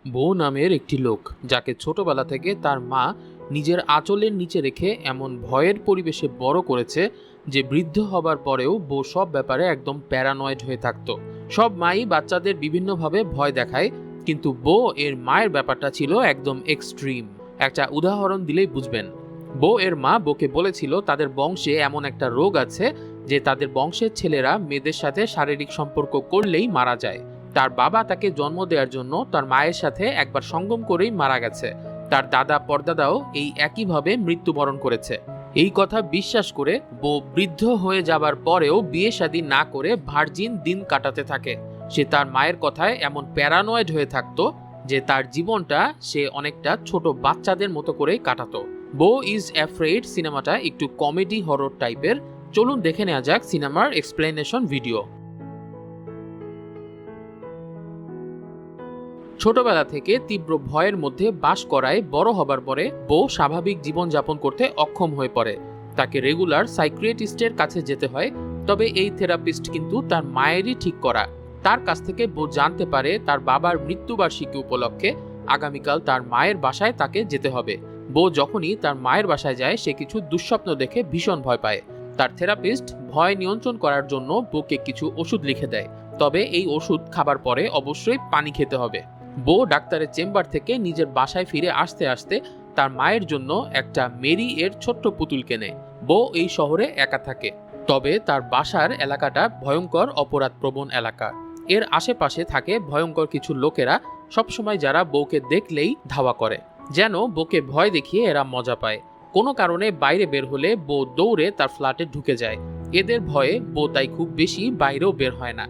বো নামের একটি লোক যাকে ছোটবেলা থেকে তার মা নিজের আঁচলের নিচে রেখে এমন ভয়ের পরিবেশে বড় করেছে যে বৃদ্ধ হবার পরেও বো সব ব্যাপারে একদম প্যারানয়েড হয়ে থাকতো। সব মাই বাচ্চাদের বিভিন্নভাবে ভয় দেখায়, কিন্তু বো এর মায়ের ব্যাপারটা ছিল একদম এক্সট্রিম। একটা উদাহরণ দিলেই বুঝবেন। বো এর মা বোকে বলেছিল তাদের বংশে এমন একটা রোগ আছে যে তাদের বংশের ছেলেরা মেয়েদের সাথে শারীরিক সম্পর্ক করলেই মারা যায়। তার বাবা তাকে জন্ম দেওয়ার জন্য তার মায়ের সাথে একবার সঙ্গম করেই মারা গেছে। তার দাদা পরদাদাও এই একইভাবে মৃত্যুবরণ করেছে। এই কথা বিশ্বাস করে বউ বৃদ্ধ হয়ে যাবার পরেও বিয়ে শাদী না করে ভার্জিন দিন কাটাতে থাকে। সে তার মায়ের কথায় এমন প্যারানয়েড হয়ে থাকতো যে তার জীবনটা সে অনেকটা ছোট বাচ্চাদের মতো করেই কাটাতো। বো ইজ অ্যাফ্রেড সিনেমাটা একটু কমেডি হরর টাইপের। চলুন দেখে নেওয়া যাক সিনেমার এক্সপ্লেনেশন ভিডিও। ছোটবেলা থেকে তীব্র ভয়ের মধ্যে বাস করায় বড় হবার পরে বো স্বাভাবিক জীবনযাপন করতে অক্ষম হয়ে পড়ে। তাকে রেগুলার সাইকিয়াট্রিস্টের কাছে যেতে হয়। তবে এই থেরাপিস্ট কিন্তু তার মায়েরই ঠিক করা। তার কাছ থেকে বো জানতে পারে তার বাবার মৃত্যুবার্ষিকী উপলক্ষে আগামীকাল তার মায়ের বাসায় তাকে যেতে হবে। বো যখনই তার মায়ের বাসায় যায় সে কিছু দুঃস্বপ্ন দেখে ভীষণ ভয় পায়। তার থেরাপিস্ট ভয় নিয়ন্ত্রণ করার জন্য বোকে কিছু ওষুধ লিখে দেয়। তবে এই ওষুধ খাবার পরে অবশ্যই পানি খেতে হবে। বো ডাক্তারের চেম্বার থেকে নিজের বাসায় ফিরে আসতে আসতে তার মায়ের জন্য একটা মেরি এর ছোট্ট পুতুল কেনে। বো এই শহরে একা থাকে, তবে তার বাসার এলাকাটা ভয়ঙ্কর অপরাধপ্রবণ এলাকা। এর আশেপাশে থাকে ভয়ঙ্কর কিছু লোকেরা, সবসময় যারা বউকে দেখলেই ধাওয়া করে, যেন বউকে ভয় দেখিয়ে এরা মজা পায়। কোনো কারণে বাইরে বের হলে বউ দৌড়ে তার ফ্ল্যাটে ঢুকে যায়। এদের ভয়ে বউ তাই খুব বেশি বাইরেও বের হয় না।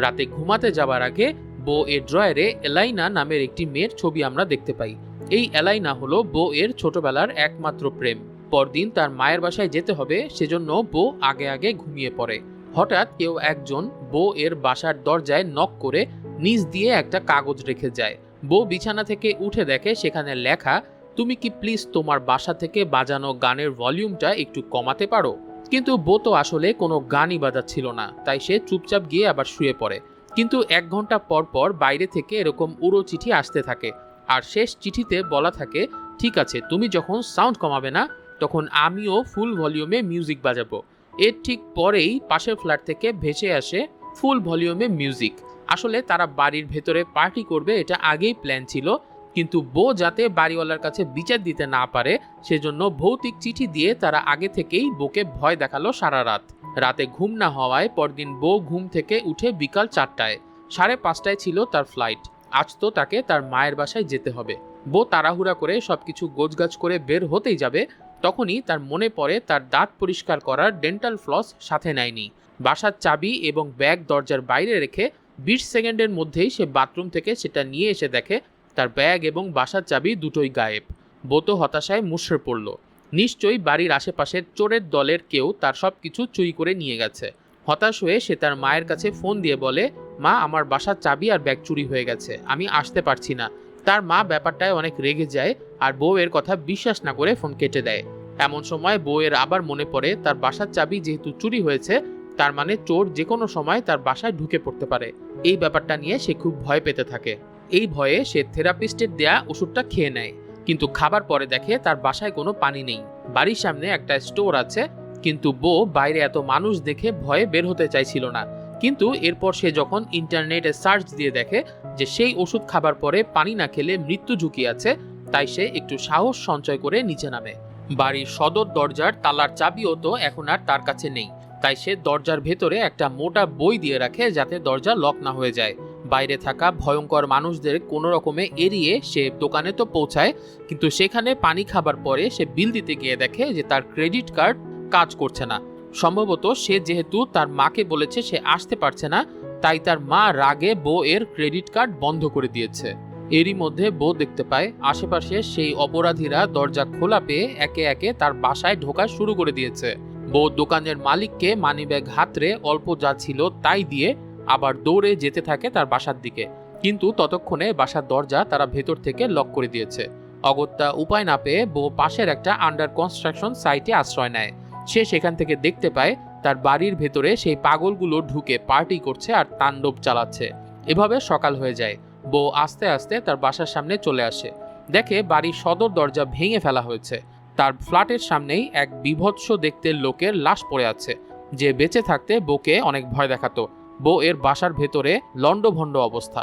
রাতে ঘুমাতে যাবার আগে বো এর ড্রয়ারে এলাইনা নামের একটি মেয়ের ছবি আমরা দেখতে পাই। এই এলাইনা হলো বো এর ছোটবেলার একমাত্র প্রেম। পরদিন তার মায়ের বাসায় যেতে হবে, সেজন্য বো আগে আগে ঘুমিয়ে পড়ে। হঠাৎ কেউ একজন বো এর বাসার দরজায় নক করে নিচ দিয়ে একটা কাগজ রেখে যায়। বো বিছানা থেকে উঠে দেখে সেখানে লেখা, তুমি কি প্লিজ তোমার বাসা থেকে বাজানো গানের ভলিউমটা একটু কমাতে পারো? কিন্তু বো তো আসলে কোনো গানই বাজাচ্ছিল না, তাই সে চুপচাপ গিয়ে আবার শুয়ে পড়ে। কিন্তু 1 ঘন্টা পর পর বাইরে থেকে এরকম উড়ো চিঠি আসতে থাকে, আর শেষ চিঠিতে বলা থাকে, ঠিক আছে, তুমি যখন সাউন্ড কমাবে না তখন আমিও ফুল ভলিউমে মিউজিক বাজাবো। এর ঠিক পরেই পাশের ফ্ল্যাট থেকে ভেসে আসে ফুল ভলিউমে মিউজিক। আসলে তারা বাড়ির ভেতরে পার্টি করবে এটা আগেই প্ল্যান ছিল, কিন্তু বো যাতে বাড়িওয়ালার কাছে বিচার দিতে না পারে সেজন্য ভৌতিক চিঠি দিয়ে তারা আগে থেকেই বোকে ভয় দেখালো সারা রাত। রাতে ঘুম না হওয়ায় পরদিন বো ঘুম থেকে উঠে বিকাল 4টায়, 5:30টায় ছিল তার ফ্লাইট। আজ তো তাকে তার মায়ের বাসায় যেতে হবে। বো তাড়াহুড়া করে সবকিছু গোছগাছ করে বের হতেই যাবে, তখনই তার মনে পড়ে তার দাঁত পরিষ্কার করার ডেন্টাল ফ্লস সাথে নেয়নি। বাসার চাবি এবং ব্যাগ দরজার বাইরে রেখে 20 সেকেন্ডের মধ্যেই সে বাথরুম থেকে সেটা নিয়ে এসে দেখে তার ব্যাগ এবং বাসার চাবি দুটোই গায়েব। বো তো হতাশায় মুষড়ে পড়ল। নিশ্চয়ই বাড়ির আশেপাশের চোরের দলের কেউ তার সবকিছু চুরি করে নিয়ে গেছে। হতাশ হয়ে সে তার মায়ের কাছে ফোন দিয়ে বলে, মা, আমার বাসার চাবি আর ব্যাগ চুরি হয়ে গেছে, আমি আসতে পারছি না। তার মা ব্যাপারটায় অনেক রেগে যায় আর বউয়ের কথা বিশ্বাস না করে ফোন কেটে দেয়। এমন সময় বউয়ের আবার মনে পড়ে তার বাসার চাবি যেহেতু চুরি হয়েছে, তার মানে চোর যে কোনো সময় তার বাসায় ঢুকে পড়তে পারে। এই ব্যাপারটা নিয়ে সে খুব ভয় পেতে থাকে। এই ভয়ে সে থেরাপিস্টের দেয়া ওষুধটা খেয়ে নেয়, কিন্তু খাবার পরে দেখে তার বাসায় কোনো পানি নেই। বাড়ির সামনে একটা স্টোর আছে, কিন্তু বো বাইরে এত মানুষ দেখে ভয়ে বের হতে চাইছিল না। কিন্তু এরপর সে যখন ইন্টারনেটে সার্চ দিয়ে দেখে যে সেই ওষুধ খাবার পরে পানি না খেলে মৃত্যু ঝুঁকি আছে, তাই সে একটু সাহস সঞ্চয় করে নিচে নামে। বাড়ির সদর দরজার তালার চাবিও তো এখন আর তার কাছে নেই, তাই সে দরজার ভেতরে একটা মোটা বই দিয়ে রাখে যাতে দরজা লক না হয়ে যায়। বাইরে থাকা ভয়ঙ্কর মানুষদের কোনো রকমে এড়িয়ে সে দোকানে তো পৌঁছায়, কিন্তু সেখানে পানি খাবার পরে সে বিল দিতে গিয়ে দেখে যে তার ক্রেডিট কার্ড কাজ করছে না। সম্ভবত সে যেহেতু তার মাকে বলেছে সে আসতে পারছে না, তাই তার মা রাগে বো এর ক্রেডিট কার্ড বন্ধ করে দিয়েছে। এরই মধ্যে বো দেখতে পায় আশেপাশে সেই অপরাধীরা দরজা খোলা পেয়ে একে একে তার বাসায় ঢোকা শুরু করে দিয়েছে। বো দোকানের মালিককে মানিব্যাগ হাতড়ে অল্প যা ছিল তাই দিয়ে আবার দৌড়ে যেতে থাকে তার বাসার দিকে, কিন্তু ততক্ষণে বাসার দরজা তারা ভেতর থেকে লক করে দিয়েছে। অগত্যা উপায় না পেয়ে বো পাশের একটা আন্ডার কনস্ট্রাকশন সাইটে আশ্রয় নেয়। সে সেখান থেকে দেখতে পায় তার বাড়ির ভেতরে সেই পাগলগুলো ঢুকে পার্টি করছে আর তাণ্ডব চালাচ্ছে। এভাবে সকাল হয়ে যায়। বউ আস্তে আস্তে তার বাসার সামনে চলে আসে, দেখে বাড়ির সদর দরজা ভেঙে ফেলা হয়েছে। তার ফ্ল্যাটের সামনেই এক বিভৎস দেখতে লোকের লাশ পড়ে আছে, যে বেঁচে থাকতে বউকে অনেক ভয় দেখাতো। বউ এর বাসার ভেতরে লণ্ডভণ্ড অবস্থা,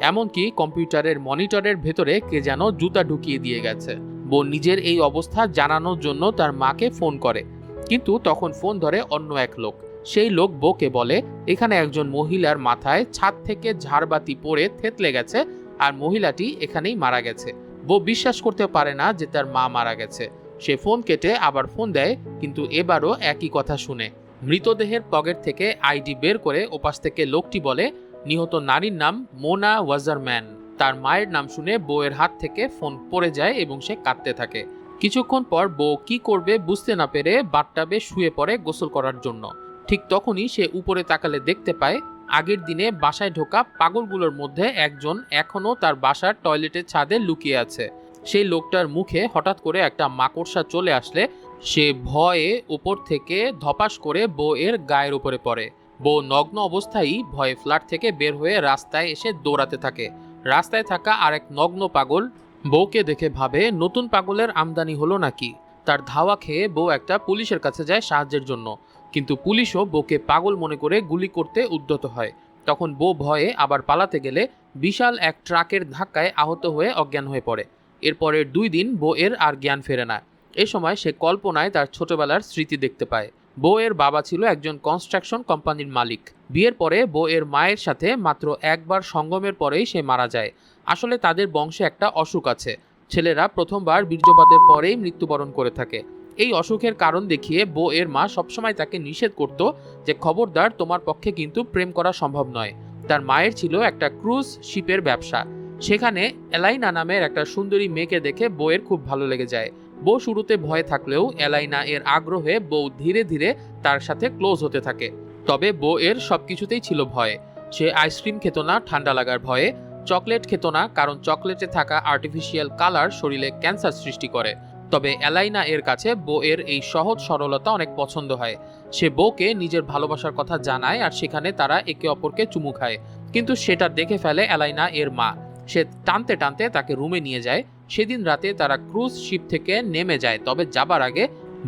এমনকি কম্পিউটারের মনিটরের ভেতরে কে যেন জুতা ঢুকিয়ে দিয়ে গেছে। বউ নিজের এই অবস্থা জানানোর জন্য তার মাকে ফোন করে, কিন্তু তখন ফোন ধরে অন্য এক লোক। সেই লোক বউকে বলে এখানে একজন মহিলার মাথায় ছাদ থেকে ঝাড়বাতি পড়ে থেতলে গেছে, আর মহিলাটি এখানেই মারা গেছে। বউ বিশ্বাস করতে পারে না যে তার মা মারা গেছে। সে ফোন কেটে আবার ফোন দেয়, কিন্তু এবারও একই কথা শুনে। মৃতদেহের পকেট থেকে আইডি বের করে ওপাশ থেকে লোকটি বলে নিহত নারীর নাম মোনা ওয়াজারম্যান। তার মায়ের নাম শুনে বউয়ের হাত থেকে ফোন পড়ে যায় এবং সে কাঁদতে থাকে। কিছুক্ষণ পর বউ কি করবে বুঝতে না পেরে বাথটাবে শুয়ে পড়ে গোসল করার জন্য। ঠিক তখনই সে উপরে তাকালে দেখতে পায় আগের দিনে বাসায় ঢোকা পাগলগুলোর মধ্যে একজন এখনো তার বাসার টয়লেটের ছাদে লুকিয়ে আছে। সেই লোকটার মুখে হঠাৎ করে একটা মাকড়সা চলে আসলে সে ভয়ে উপর থেকে ধপাস করে বউয়ের গায়ের উপরে পড়ে। বউ নগ্ন অবস্থায় ভয়ে ফ্ল্যাট থেকে বের হয়ে রাস্তায় এসে দৌড়াতে থাকে। রাস্তায় থাকা আরেক নগ্ন পাগল বউকে দেখে ভাবে নতুন পাগলের আমদানি হলো নাকি। তার ধাওয়া খেয়ে বউ একটা পুলিশের কাছে যায় সাহায্যের জন্য, কিন্তু পুলিশও বউকে পাগল মনে করে গুলি করতে উদ্যত হয়। তখন বউ ভয়ে আবার পালাতে গেলে বিশাল এক ট্রাকের ধাক্কায় আহত হয়ে অজ্ঞান হয়ে পড়ে। এরপরের 2 দিন বউয়ের আর জ্ঞান ফেরে না। এ সময় সে কল্পনায় তার ছোটবেলার স্মৃতি দেখতে পায়। বউয়ের বাবা ছিল একজন কনস্ট্রাকশন কোম্পানির মালিক। বিয়ের পরে বউয়ের মায়ের সাথে মাত্র একবার সঙ্গমের পরেই সে মারা যায়। আসলে তাদের বংশে একটা অসুখ আছে, ছেলেরা প্রথমবার বীর্যপাতের পরেই মৃত্যুবরণ করে থাকে। এই অসুখের কারণ দেখিয়ে বউয়ের মা সবসময় তাকে নিষেধ করত যে খবরদার, তোমার পক্ষে কিন্তু প্রেম করা সম্ভব নয়। তার মায়ের ছিল একটা ক্রুজ শিপের ব্যবসা। সেখানে এলাইনা নামের একটা সুন্দরী মেয়েকে দেখে বউয়ের খুব ভালো লেগে যায়। বউ শুরুতে ভয়ে থাকলেও এলাইনা এর আগ্রহে বউ ধীরে ধীরে তার সাথে ক্লোজ হতে থাকে। তবে বউয়ের সবকিছুতেই ছিল ভয়। সে আইসক্রিম খেত না ঠান্ডা লাগার ভয়ে, চকলেট খেত না কারণ চকলেটে থাকা আর্টিফিশিয়াল কালার শরীরে ক্যান্সার সৃষ্টি করে। তবে এলাইনা এর কাছে বউয়ের এই সহজ সরলতা অনেক পছন্দ হয়। সে বউকে নিজের ভালোবাসার কথা জানায় আর সেখানে তারা একে অপরকে চুমু খায়। কিন্তু সেটা দেখে ফেলে এলাইনা এর মা। সে টানতে টানতে তাকে রুমে নিয়ে যায়। সেদিন রাতে তারা ক্রুজ শিপ থেকে নেমে যায়। তবে যাবার আগে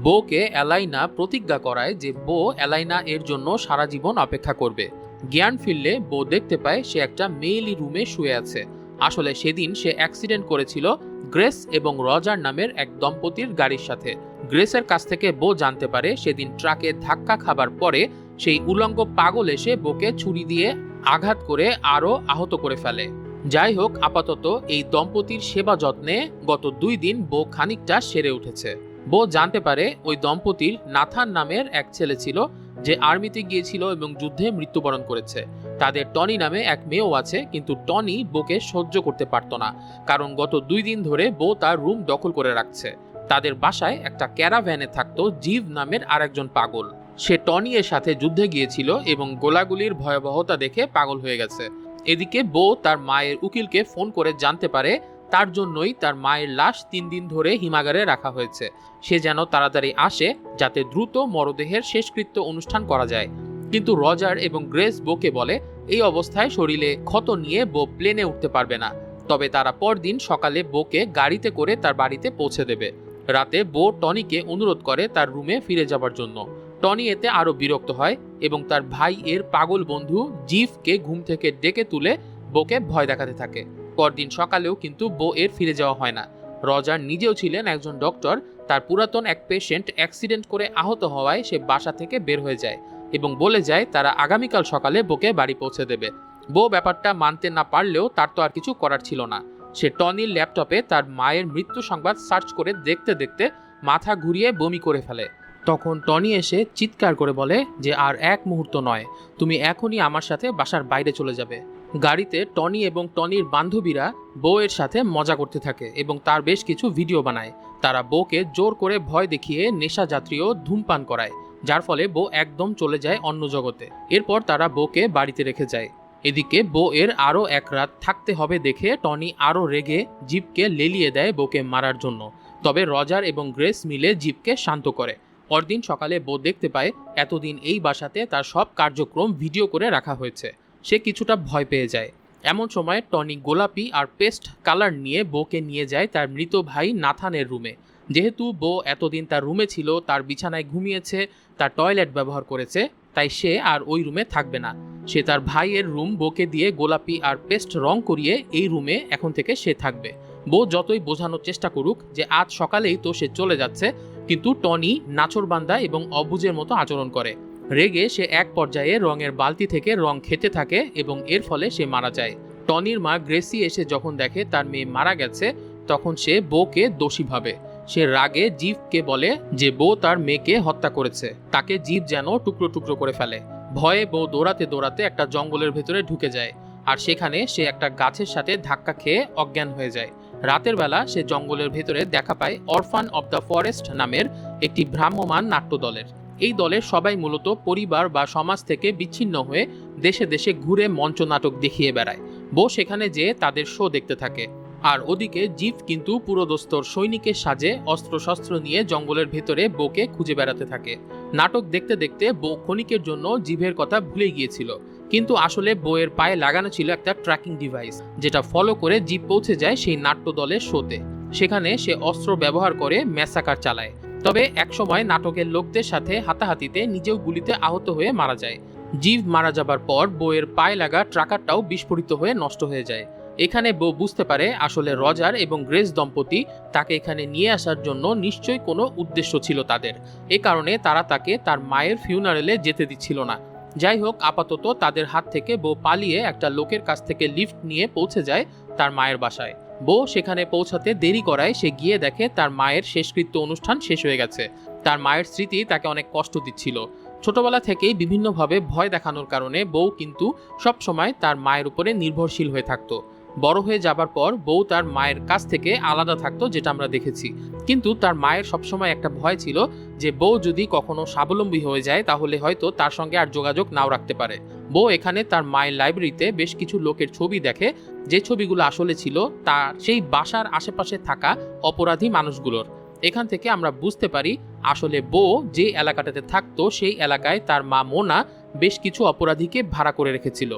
বউকে এলাইনা প্রতিজ্ঞা করায় যে বউ এলাইনা এর জন্য সারা জীবন অপেক্ষা করবে। জ্ঞান ফিরলে বউ দেখতে পায় সে একটা মেয়েলি রুমে শুয়ে আছে। আসলে সেদিন সে অ্যাক্সিডেন্ট করেছিল গ্রেস এবং রজার নামের এক দম্পতির গাড়ির সাথে। গ্রেসের কাছ থেকে বউ জানতে পারে সেদিন ট্রাকে ধাক্কা খাবার পরে সেই উলঙ্গ পাগল এসে বউকে ছুরি দিয়ে আঘাত করে আরও আহত করে ফেলে। যাই হোক, আপাতত এই দম্পতির সেবা যত্নে গত 2 দিন বউ খানিকটা সেরে উঠেছে। বউ জানতে পারে ওই দম্পতির নাথান নামের এক ছেলে ছিল যে আর্মিতে গিয়েছিল এবং যুদ্ধে মৃত্যুবরণ করেছে। তাদের টনি নামে এক মেয়েও আছে, কিন্তু টনি বউকে সহ্য করতে পারত না, কারণ গত 2 দিন ধরে বউ তার রুম দখল করে রাখছে। তাদের বাসায় একটা ক্যারাভ্যানে থাকতো জিভ নামের আরেকজন পাগল। সে টনি এর সাথে যুদ্ধে গিয়েছিল এবং গোলাগুলির ভয়াবহতা দেখে পাগল হয়ে গেছে। এদিকে বউ তার মায়ের উকিলকে ফোন করে জানতে পারে তার জন্যই তার মায়ের লাশ 3 দিন ধরে হিমাগারে রাখা হয়েছে। সে যেন তাড়াতাড়ি আসে যাতে দ্রুত মরদেহের শেষকৃত্য অনুষ্ঠান করা যায়। কিন্তু রজার এবং গ্রেস বউকে বলে এই অবস্থায় শরীরে ক্ষত নিয়ে বউ প্লেনে উঠতে পারবে না। তবে তারা পরদিন সকালে বউকে গাড়িতে করে তার বাড়িতে পৌঁছে দেবে। রাতে বউ টনিকে অনুরোধ করে তার রুমে ফিরে যাবার জন্য। টনি এতে আরো বিরক্ত হয় এবং তার ভাই এর পাগল বন্ধু জিফকে ঘুম থেকে ডেকে তুলে বউকে ভয় দেখাতে থাকে। পরদিন সকালেও কিন্তু বউ এর ফিরে যাওয়া হয় না। রজার নিজেও ছিলেন একজন ডক্টর। তার পুরাতন এক পেশেন্ট অ্যাক্সিডেন্ট করে আহত হওয়ায় সে বাসা থেকে বের হয়ে যায় এবং বলে যায় তারা আগামীকাল সকালে বউকে বাড়ি পৌঁছে দেবে। বউ ব্যাপারটা মানতে না পারলেও তার তো আর কিছু করার ছিল না। সে টনির ল্যাপটপে তার মায়ের মৃত্যু সংবাদ সার্চ করে দেখতে দেখতে মাথা ঘুরিয়ে বমি করে ফেলে। তখন টনি এসে চিৎকার করে বলে যে আর এক মুহূর্ত নয়, তুমি এখনই আমার সাথে বাসার বাইরে চলে যাবে। গাড়িতে টনি এবং টনির বান্ধবীরা বউয়ের সাথে মজা করতে থাকে এবং তার বেশ কিছু ভিডিও বানায়। তারা বউকে জোর করে ভয় দেখিয়ে নেশা জাতীয় ধূমপান করায়, যার ফলে বউ একদম চলে যায় অন্য জগতে। এরপর তারা বউকে বাড়িতে রেখে যায়। এদিকে বউয়ের আরও এক রাত থাকতে হবে দেখে টনি আরও রেগে জিপকে লেলিয়ে দেয় বউকে মারার জন্য। তবে রজার এবং গ্রেস মিলে জিপকে শান্ত করে। পরদিন সকালে বউ দেখতে পায় এতদিন এই বাসাতে তার সব কার্যক্রম ভিডিও করে রাখা হয়েছে। সে কিছুটা ভয় পেয়ে যায়। এমন সময় টনি গোলাপি আর পেস্ট কালার নিয়ে বোকে নিয়ে যায় তার মৃত ভাই নাথানের রুমে। যেহেতু বো এতদিন তার রুমে ছিল, তার বিছানায় ঘুমিয়েছে, তার টয়লেট ব্যবহার করেছে, তাই সে আর ওই রুমে থাকবে না। সে তার ভাইয়ের রুম বোকে দিয়ে গোলাপি আর পেস্ট রং করিয়ে এই রুমে এখন থেকে সে থাকবে। বো যতই বোঝানোর চেষ্টা করুক যে আজ সকালেই তো সে চলে যাচ্ছে, কিন্তু টনি নাছোড়বান্দা এবং অবুঝের মতো আচরণ করে। রেগে সে এক পর্যায়ে রঙের বালতি থেকে রং খেতে থাকে এবং এর ফলে সে মারা যায়। টনির মা গ্রেসি এসে যখন দেখে তার মেয়ে মারা গেছে, তখন সে বোকে দোষী ভাবে। সে রাগে জিভকে বলে যে বো তার মেয়েকে হত্যা করেছে, তাকে জিভ যেন টুকরো টুকরো করে ফেলে। ভয়ে বো দৌড়াতে দৌড়াতে একটা জঙ্গলের ভেতরে ঢুকে যায়, আর সেখানে সে একটা গাছের সাথে ধাক্কা খেয়ে অজ্ঞান হয়ে যায়। রাতের বেলা সে জঙ্গলের ভেতরে দেখা পায় অরফান অব দ্য ফরেস্ট নামের একটি ভ্রাম্যমাণ নাট্যদলের। এই দলের সবাই মূলত পরিবার বা সমাজ থেকে বিচ্ছিন্ন হয়ে দেশে দেশে ঘুরে মঞ্চ নাটক দেখিয়ে বেড়ায়। বো সেখানে যেয়ে তাদের শো দেখতে থাকে। আর ওদিকে জিভ কিন্তু পুরোদস্তর সৈনিকের সাজে অস্ত্রশস্ত্র নিয়ে জঙ্গলের ভেতরে বোকে খুঁজে বেড়াতে থাকে। নাটক দেখতে দেখতে বো ক্ষণিকের জন্য জিভের কথা ভুলে গিয়েছিল, কিন্তু আসলে বইয়ের পায়ে লাগানো ছিল একটা ট্র্যাকিং ডিভাইস, যেটা ফলো করে জিভ পৌঁছে যায় সেই নাট্য দলের শোতে। সেখানে সে অস্ত্র ব্যবহার করে ম্যাসাকার চালায়। তবে একসময় নাটকের লোকদের সাথে হাতাহাতিতে নিজেও গুলিতে আহত হয়ে মারা যায়। জিভ মারা যাবার পর বইয়ের পায়ে লাগা ট্রাকারটাও বিস্ফোরিত হয়ে নষ্ট হয়ে যায়। এখানে বো বুঝতে পারে আসলে রজার এবং গ্রেস দম্পতি তাকে এখানে নিয়ে আসার জন্য নিশ্চয়ই কোনো উদ্দেশ্য ছিল তাদের। এ কারণে তারা তাকে তার মায়ের ফিউনারেলে যেতে দিচ্ছিল না। যাই হোক, আপাতত তাদের হাত থেকে বো পালিয়ে একটা লোকের কাছ থেকে লিফট নিয়ে পৌঁছে যায় তার মায়ের বাসায়। বো সেখানে পৌঁছাতে দেরি করায় সে গিয়ে দেখে তার মায়ের শেষকৃত্য অনুষ্ঠান শেষ হয়ে গেছে। তার মায়ের স্মৃতি তাকে অনেক কষ্ট দিচ্ছিল। ছোটবেলা থেকেই বিভিন্নভাবে ভয় দেখানোর কারণে বউ কিন্তু সবসময় তার মায়ের উপরে নির্ভরশীল হয়ে থাকতো। বড় হয়ে যাবার পর বউ তার মায়ের কাছ থেকে আলাদা থাকতো, যেটা আমরা দেখেছি। কিন্তু তার মায়ের সবসময় একটা ভয় ছিল যে বউ যদি কখনো স্বাবলম্বী হয়ে যায় তাহলে হয়তো তার সঙ্গে আর যোগাযোগ নাও রাখতে পারে। বউ এখানে তার মায়ের লাইব্রেরিতে বেশ কিছু লোকের ছবি দেখে, যে ছবিগুলো আসলে ছিল তার সেই বাসার আশেপাশে থাকা অপরাধী মানুষগুলোর। এখান থেকে আমরা বুঝতে পারি আসলে বউ যে এলাকাটাতে থাকতো সেই এলাকায় তার মা মোনা বেশ কিছু অপরাধীকে ভাড়া করে রেখেছিল।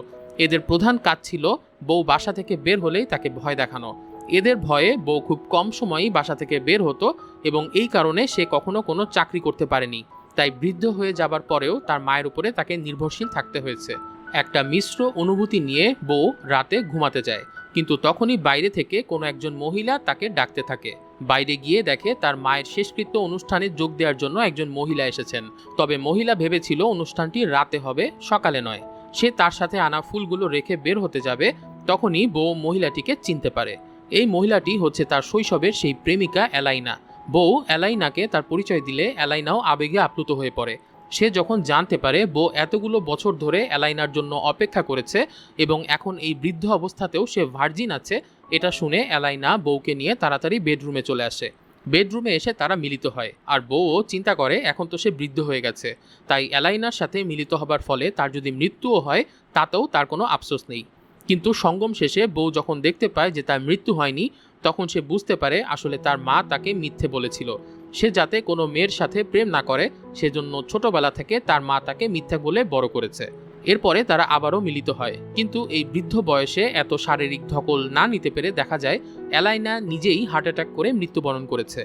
এদের প্রধান কাজ ছিল বউ বাসা থেকে বের হলেই তাকে ভয় দেখানো। এদের ভয়ে বউ খুব কম সময়ই বাসা থেকে বের হতো এবং এই কারণে সে কখনো কোনো চাকরি করতে পারেনি। তাই বৃদ্ধ হয়ে যাবার পরেও তার মায়ের উপরে তাকে নির্ভরশীল থাকতে হয়েছে। একটা মিশ্র অনুভূতি নিয়ে বউ রাতে ঘুমাতে যায়, কিন্তু তখনই বাইরে থেকে কোনো একজন মহিলা তাকে ডাকতে থাকে। বাইরে গিয়ে দেখে তার মায়ের শেষকৃত্য অনুষ্ঠানে যোগ দেওয়ার জন্য একজন মহিলা এসেছেন। তবে মহিলা ভেবেছিল অনুষ্ঠানটি রাতে হবে, সকালে নয়। সে তার সাথে আনা ফুলগুলো রেখে বের হতে যাবে, তখনই বউ মহিলাটিকে চিনতে পারে। এই মহিলাটি হচ্ছে তার শৈশবের সেই প্রেমিকা এলাইনা। বউ এলাইনাকে তার পরিচয় দিলে এলাইনাও আবেগে আপ্লুত হয়ে পড়ে। সে যখন জানতে পারে বউ এতগুলো বছর ধরে এলাইনার জন্য অপেক্ষা করেছে এবং এখন এই বৃদ্ধ অবস্থাতেও সে ভার্জিন আছে, এটা শুনে এলাইনা বউকে নিয়ে তাড়াতাড়ি বেডরুমে চলে আসে। বেডরুমে এসে তারা মিলিত হয়, আর বউও চিন্তা করে এখন তো সে বৃদ্ধ হয়ে গেছে, তাই এলাইনার সাথে মিলিত হবার ফলে তার যদি মৃত্যুও হয় তাতেও তার কোনো আফসোস নেই। কিন্তু সঙ্গম শেষে বউ যখন দেখতে পায় যে তার মৃত্যু হয়নি, তখন সে বুঝতে পারে আসলে তার মা তাকে মিথ্যে বলেছিল। সে যাতে কোনো মেয়ের সাথে প্রেম না করে সেজন্য ছোটবেলা থেকে তার মা তাকে মিথ্যা বলে বড় করেছে। এরপরে তারা আবারও মিলিত হয়, কিন্তু এই বৃদ্ধ বয়সে এত শারীরিক ধকল না নিতে পেরে দেখা যায় এলাইনা নিজেই হার্ট অ্যাটাক করে মৃত্যুবরণ করেছে।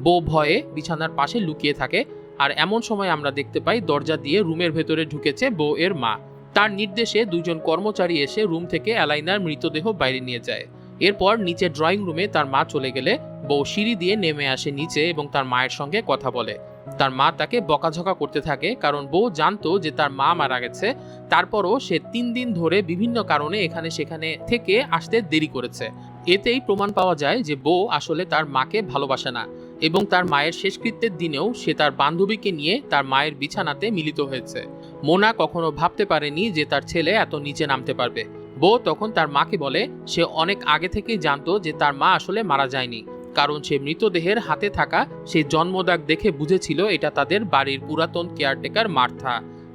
বউ ভয়ে বিছানার পাশে লুকিয়ে থাকে, আর এমন সময় আমরা দেখতে পাই দরজা দিয়ে রুমের ভেতরে ঢুকেছে বউ এর মা। তার নির্দেশে দুজন কর্মচারী এসে রুম থেকে এলাইনার মৃতদেহ বাইরে নিয়ে যায়। এরপর নিচে ড্রয়িং রুমে তার মা চলে গেলে বউ সিঁড়ি দিয়ে নেমে আসে নিচে এবং তার মায়ের সঙ্গে কথা বলে। তার মা তাকে বকাঝকা করতে থাকে, কারণ বউ জানতো যে তার মা মারা গেছে। তারপরও সে 3 দিন ধরে বিভিন্ন কারণে এখানে সেখানে থেকে আসতে দেরি করেছে। এতেই প্রমাণ পাওয়া যায় যে বউ আসলে তার মাকে ভালোবাসে না এবং তার মায়ের শেষকৃত্যের দিনেও সে তার বান্ধবীকে নিয়ে তার মায়ের বিছানাতে মিলিত হয়েছে। মোনা কখনো ভাবতে পারেনি যে তার ছেলে এত নিচে নামতে পারবে। বউ তখন তার মাকে বলে সে অনেক আগে থেকেই জানতো যে তার মা আসলে মারা যায়নি, কারণ সে মৃতদেহের হাতে থাকা সেই জন্মদাগ দেখে বুঝেছিল এটা তাদের বাড়ির পুরাতন কেয়ারটেকার মার্থা।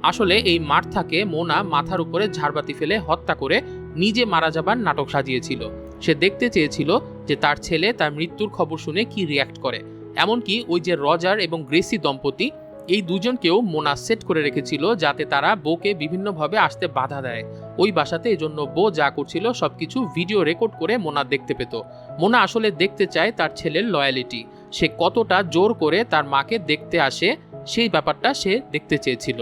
আসলে এই মার্থাকে মোনা মাথার উপরে ঝাড়বাতি ফেলে হত্যা করে নিজে মারা যাবার নাটক সাজিয়েছিল। সে দেখতে চেয়েছিল যে তার ছেলে তার মৃত্যুর খবর শুনে কি রিয়্যাক্ট করে। এমনকি ওই যে রজার এবং গ্রেসি দম্পতি, এই দুজনকেও মোনা সেট করে রেখেছিল যাতে তারা বউকে বিভিন্নভাবে আসতে বাধা দেয়। ওই বাসাতে এজন্য বউ যা করছিল সবকিছু ভিডিও রেকর্ড করে মোনা দেখতে পেত। মোনা আসলে দেখতে চায় তার ছেলের লয়ালিটি, সে কতটা জোর করে তার মাকে দেখতে আসে সেই ব্যাপারটা সে দেখতে চেয়েছিল।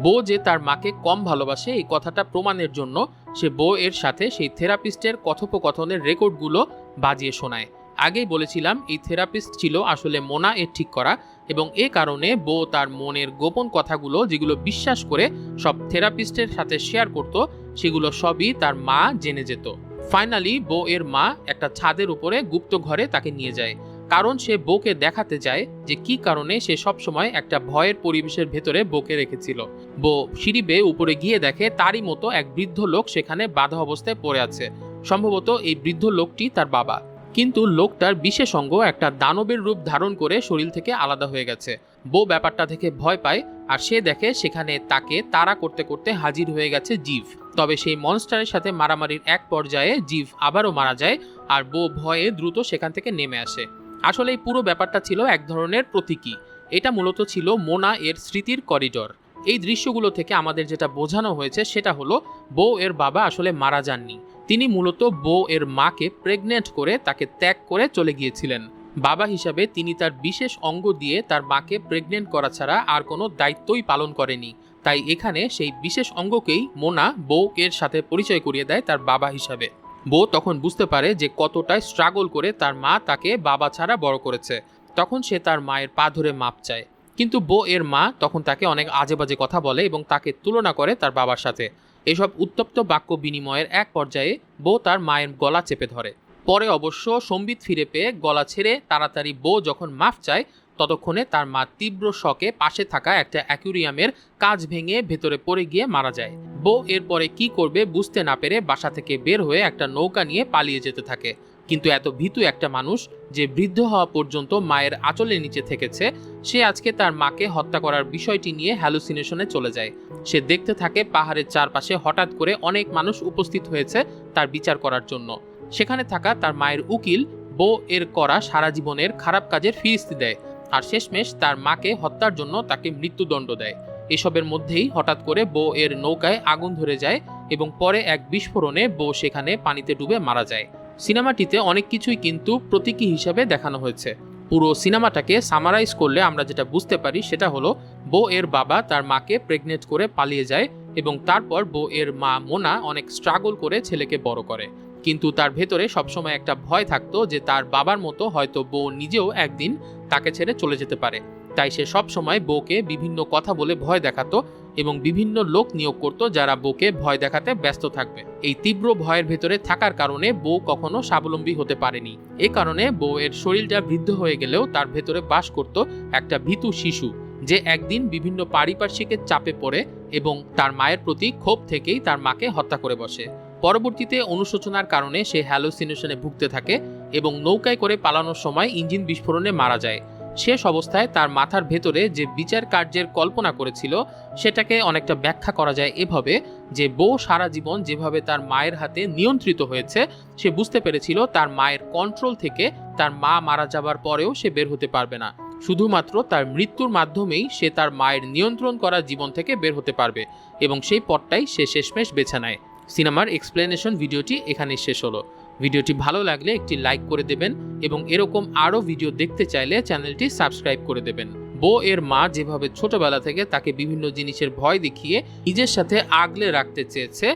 বউ যে তার মাকে কম ভালোবাসে এই কথাটা প্রমাণের জন্য সে বউ এর সাথে সেই থেরাপিস্টের কথোপকথনের রেকর্ডগুলো বাজিয়ে শোনায়। আগেই বলেছিলাম এই থেরাপিস্ট ছিল আসলে মোনা এর ঠিক করা, এবং এ কারণে বউ তার মনের গোপন কথাগুলো যেগুলো বিশ্বাস করে সব থেরাপিস্টের সাথে শেয়ার করত সেগুলো সবই তার মা জেনে যেত। ফাইনালি বউ এর মা একটা ছাদের উপরে গুপ্ত ঘরে তাকে নিয়ে যায়, কারণ সে বউকে দেখাতে চায় যে কি কারণে সে সবসময় একটা ভয়ের পরিবেশের ভেতরে বউকে রেখেছিল। বউ সিঁড়ি বেয়ে উপরে গিয়ে দেখে তারই মতো এক বৃদ্ধ লোক সেখানে বাঁধা অবস্থায় পড়ে আছে। সম্ভবত এই বৃদ্ধ লোকটি তার বাবা, কিন্তু লোকটার বিশেষ অঙ্গ একটা দানবের রূপ ধারণ করে শরীর থেকে আলাদা হয়ে গেছে। বউ ব্যাপারটা থেকে ভয় পায়, আর সে দেখে সেখানে তাকে তাড়া করতে করতে হাজির হয়ে গেছে জিভ। তবে সেই মনস্টারের সাথে মারামারির এক পর্যায়ে জিভ আবারও মারা যায়, আর বউ ভয়ে দ্রুত সেখান থেকে নেমে আসে। আসলে এই পুরো ব্যাপারটা ছিল এক ধরনের প্রতীকী। এটা মূলত ছিল মোনা এর স্মৃতির করিডর। এই দৃশ্যগুলো থেকে আমাদের যেটা বোঝানো হয়েছে সেটা হলো বউ এর বাবা আসলে মারা যাননি, তিনি মূলত বউ এর মাকে প্রেগনেন্ট করে তাকে ত্যাগ করে চলে গিয়েছিলেন। বাবা হিসাবে তিনি তার বিশেষ অঙ্গ দিয়ে তার মাকে প্রেগনেন্ট করা ছাড়া আর কোনো দায়িত্বই পালন করেনি। তাই এখানে সেই বিশেষ অঙ্গকেই মোনা বউ এর সাথে পরিচয় করিয়ে দেয় তার বাবা হিসাবে। বউ তখন বুঝতে পারে যে কতটা স্ট্রাগল করে তার মা তাকে বাবা ছাড়া বড় করেছে। তখন সে তার মায়ের পা ধরে মাপ চায়, কিন্তু বউ এর মা তখন তাকে অনেক আজে বাজে কথা বলে এবং তাকে তুলনা করে তার বাবার সাথে। এসব উত্তপ্ত বাক্য বিনিময়ের এক পর্যায়ে বউ তার মায়ের গলা চেপে ধরে। পরে অবশ্য সম্বিত ফিরে পেয়ে গলা ছেড়ে তাড়াতাড়ি বউ যখন মাফ চায় ততক্ষণে তার মা তীব্র শকে পাশে থাকা একটা অ্যাকুরিয়ামের কাঁচ ভেঙে ভেতরে পড়ে গিয়ে মারা যায়। বউ এরপরে কি করবে বুঝতে না পেরে বাসা থেকে বের হয়ে একটা নৌকা নিয়ে পালিয়ে যেতে থাকে। কিন্তু এত ভীতু একটা মানুষ যে বৃদ্ধ হওয়া পর্যন্ত মায়ের আঁচলের নিচে থেকেছে, সে আজকে তার মাকে হত্যা করার বিষয়টি নিয়ে হ্যালুসিনেশনে চলে যায়। সে দেখতে থাকে পাহাড়ের চারপাশে হঠাৎ করে অনেক মানুষ উপস্থিত হয়েছে তার বিচার করার জন্য। সেখানে থাকা তার মায়ের উকিল বউ এর করা সারা জীবনের খারাপ কাজের ফিরিস্তি দেয়, আর শেষমেশ তার মাকে হত্যার জন্য তাকে মৃত্যুদণ্ড দেয়। এসবের মধ্যেই হঠাৎ করে বউ এর নৌকায় আগুন ধরে যায় এবং পরে এক বিস্ফোরণে বউ সেখানে পানিতে ডুবে মারা যায়। সিনেমাটিতে অনেক কিছুই কিন্তু প্রতীকী হিসাবে দেখানো হয়েছে। পুরো সিনেমাটাকে সামারাইজ করলে আমরা যেটা বুঝতে পারি সেটা হলো বউ এর বাবা তার মাকে প্রেগনেন্ট করে পালিয়ে যায় এবং তারপর বউ এর মা মোনা অনেক স্ট্রাগল করে ছেলেকে বড় করে, কিন্তু তার ভেতরে সবসময় একটা ভয় থাকতো যে তার বাবার মতো হয়তো বউ নিজেও একদিন তাকে ছেড়ে চলে যেতে পারে। তাই সে সবসময় বউকে বিভিন্ন কথা বলে ভয় দেখাতো এবং বিভিন্ন লোক নিয়োগ করত যারা বউকে ভয় দেখাতে ব্যস্ত থাকবে। এই তীব্র ভয়ের ভেতরে থাকার কারণে বউ কখনো স্বাবলম্বী হতে পারেনি। এ কারণে বউয়ের শরীরটা বৃদ্ধ হয়ে গেলেও তার ভেতরে বাস করত একটা ভীতু শিশু, যে একদিন বিভিন্ন পারিপার্শ্বিকের চাপে পড়ে এবং তার মায়ের প্রতি ক্ষোভ থেকেই তার মাকে হত্যা করে বসে। পরবর্তীতে অনুশোচনার কারণে সে হ্যালুসিনেশনে ভুগতে থাকে এবং নৌকায় করে পালানোর সময় ইঞ্জিন বিস্ফোরণে মারা যায়। শেষ অবস্থায় তার মাথার ভেতরে যে বিচার কার্যের কল্পনা করেছিল সেটাকে অনেকটা ব্যাখ্যা করা যায় এভাবে যে বউ সারা জীবন যেভাবে তার মায়ের হাতে নিয়ন্ত্রিত হয়েছে, সে বুঝতে পেরেছিল তার মায়ের কন্ট্রোল থেকে তার মা মারা যাবার পরেও সে বের হতে পারবে না। শুধুমাত্র তার মৃত্যুর মাধ্যমেই সে তার মায়ের নিয়ন্ত্রণ করা জীবন থেকে বের হতে পারবে, এবং সেই পথটাই সে শেষমেশ বেছে নেয়। সিনেমার এক্সপ্লেনেশন ভিডিওটি এখানেই শেষ হলো। ভিডিওটি ভালো লাগলে একটি লাইক করে দেবেন এবং এরকম আরও ভিডিও দেখতে চাইলে চ্যানেলটি সাবস্ক্রাইব করে দেবেন। বউ এর মা যেভাবে ছোটবেলা থেকে তাকে বিভিন্ন জিনিসের ভয় দেখিয়ে নিজের সাথে আগলে রাখতে চেয়েছে,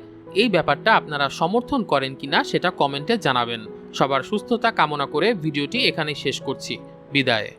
এই ব্যাপারটা আপনারা সমর্থন করেন কিনা সেটা কমেন্টে জানাবেন। সবার সুস্থতা কামনা করে ভিডিওটি এখানেই শেষ করছি। বিদায়।